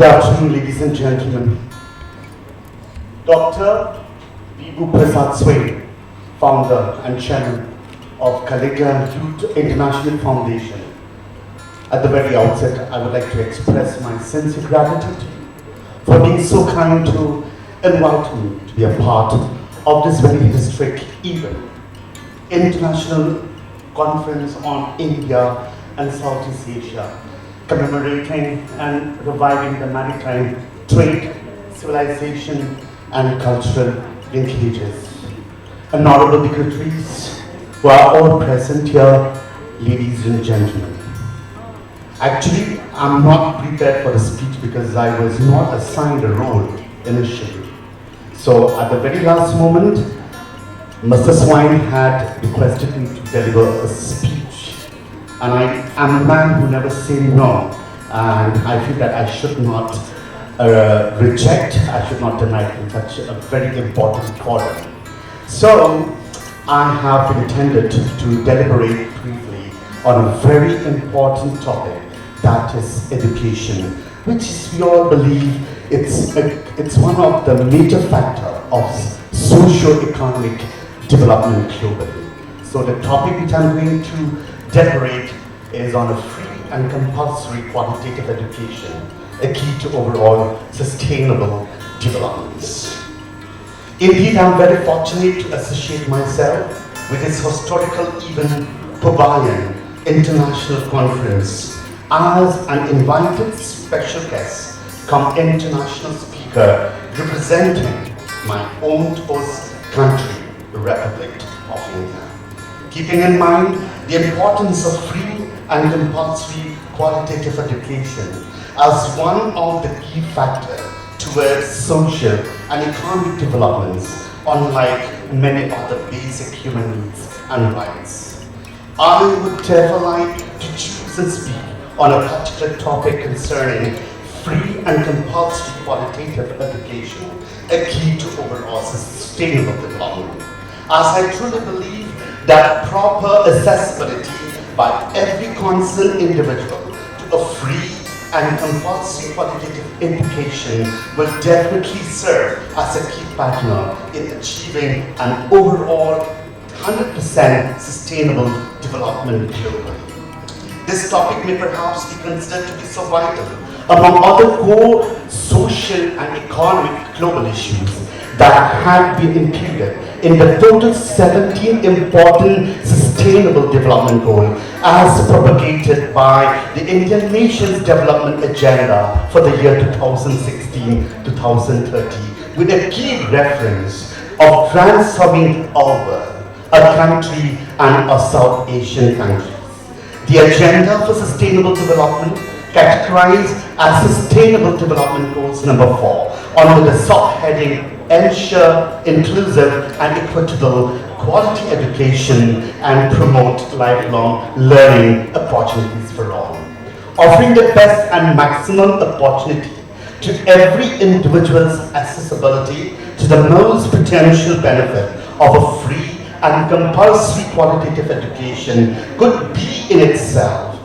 Good afternoon, ladies and gentlemen. Dr. Bhubaneshwar, founder and chairman of Kalinga International Youth Foundation. At the very outset, I would like to express my sincere gratitude for being so kind to invite me to be a part of this very historic event, International Conference on India and Southeast Asia, commemorating and reviving the maritime trade, civilization, and cultural linkages. Honorable dignitaries who are all present here, ladies and gentlemen. Actually, I'm not prepared for the speech because I was not assigned a role initially. So at the very last moment, Mr. Swine had requested me to deliver a speech. And I am a man who never says no. And I feel that I should not reject, I should not deny in such a very important forum. So I have intended to deliberate briefly on a very important topic, that is education, which is, we all believe it's one of the major factors of socio-economic development globally. So the topic which I'm going to deliberate is on a free and compulsory qualitative education, a key to overall sustainable developments. Indeed, I'm very fortunate to associate myself with this historical event, PURBAYAAN International Conference, as an invited special guest, come international speaker representing my own host country, the Republic of India. Keeping in mind the importance of free and compulsory qualitative education as one of the key factors towards social and economic developments, unlike many other basic human needs and rights. I would therefore like to choose and speak on a particular topic concerning free and compulsory qualitative education, a key to overall sustainable development. As I truly believe that proper accessibility by every concerned individual to a free and compulsory qualitative education will definitely serve as a key partner in achieving an overall 100% sustainable development globally. This topic may perhaps be considered to be so vital among other core social and economic global issues that had been included in the total 17 important sustainable development goals as propagated by the Indian nation's development agenda for the year 2016-2030, with a key reference of transforming our world, a country and a South Asian countries. The agenda for sustainable development, categorized as Sustainable Development Goals number 4, under the subheading Ensure Inclusive and Equitable Quality Education and Promote Lifelong Learning Opportunities for All, offering the best and maximum opportunity to every individual's accessibility to the most potential benefit of a free and compulsory qualitative education could be in itself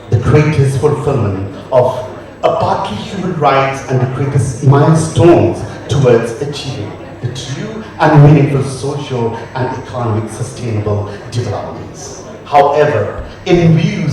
the greatest fulfillment of a partly human rights and the greatest milestones towards achieving the true and meaningful social and economic sustainable developments. However, in view